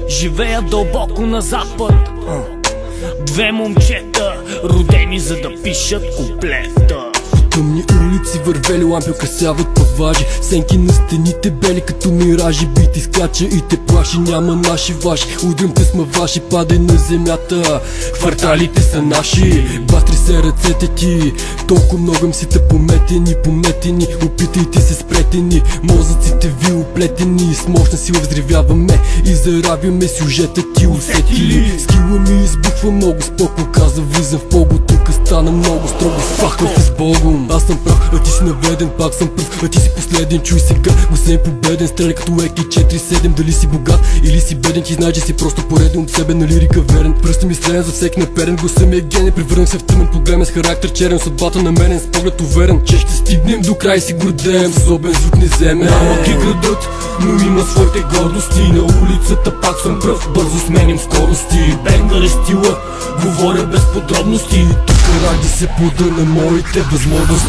Живея дълбоко на запад. Две момчета, родени за да пишат куплета. Тъмни улици, вървели лампи украсяват паважи. Сенки на стените бели като миражи. Бит изкача и те плаши, няма наши ваши. Удрям те сма ваши, падай на земята. Кварталите са наши, бастри се ръцете ти. Толкова много им си те пометени, пометени. Опитайте се спретени, мозъците ви оплетени. С мощна сила взривяваме и заравяме сюжета ти, усети ли? Скила ми избухва много споко, каза влизам в пого. Тук стана много строго, факъл с Богом. Аз съм прав, а ти си наведен, пак съм пръв, а ти си последен, чуй сега. Гласа е победен, стреля като Еки 4-7. Дали си богат или си беден, ти знаеш, че си просто пореден от себе на лирика верен. Пръстът ми стрелен за всеки наперен, гласа ми е гений. Превърнах се в тъмен поглемен с характер черен, съдбата намерен, с поглед уверен, че ще стигнем до край, си гордеем. Особен звук не вземе. Малък е градът, но има своите гордости. На улицата пак съм пръв, бързо сменям скорости. Бенгър е стила, говоря без подробности. Тук ради се плода на моите възможности.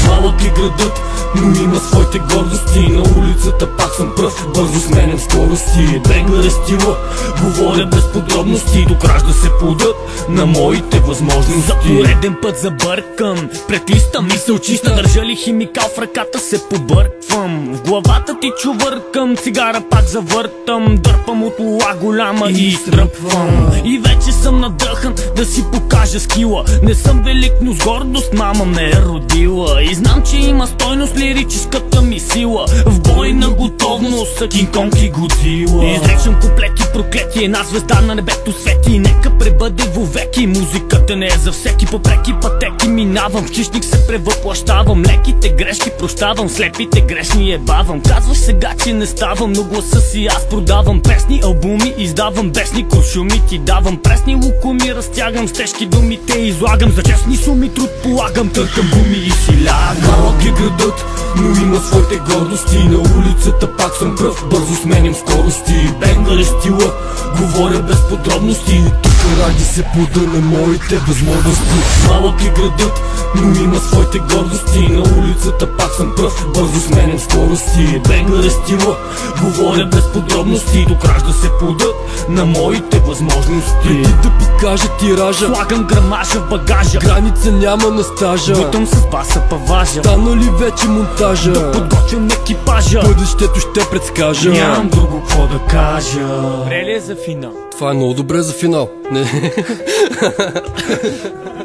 Малък е градът, но има своите гордости. На улицата пак съм пръв, бързо сменям скорости. Бенгър е стила, говоря без подробности. Тук ражда се плодът на моите възможности. За пореден път забъркам, пред листа мисъл чиста. Държа ли химикал в ръката се побърквам. В главата ти чувъркам, цигара пак завъртам. Дърпам от лула голяма и изтръпвам. И вече съм надъхан да си покажа скила. Не съм велик, но с гордост мама ме е родила. И знам, че има стойност лирическата ми сила. В бойна готовност са Кинг Конг и Годзила. Изречам куплети проклети, една звезда на небето свети. Нека пребъде вовеки, музиката не е за всеки. Попреки пътеки минавам, в хищник се превъплащавам. Леките грешки прощавам, слепите грешни ебавам. Казваш сега, че не ставам, но гласа си аз продавам. Песни, албуми, издавам бесни куршуми ти давам. Пресни лукуми разтягам, с тежки думи те излагам. За честни суми труд полагам, търкам гуми и си лягам. Малък е градът, но има своите гордости. На улицата пак съм пръв, бързо сменям скорости. Бенгър е стила, говоря без подробности. Тук ради се плода на моите възможности. Малък е градът, но има своите гордости. На улицата пак съм пръв, бързо сменям скорости. Бенгър е стила, говоря без подробности. Тук ражда се плодът на моите възможности. Преди да покажа тиража, слагам грамажа в багажа. Граница няма на стажа, бутам с баса паважа. Стана ли вече монтажа, да подготвям екипажа. Бъдещето ще предскажа, нямам друго какво да кажа. Добре ли е за финал? Това е много добре за финал. Не.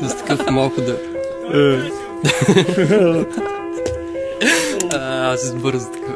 С такъв малко да... Аз избърза така.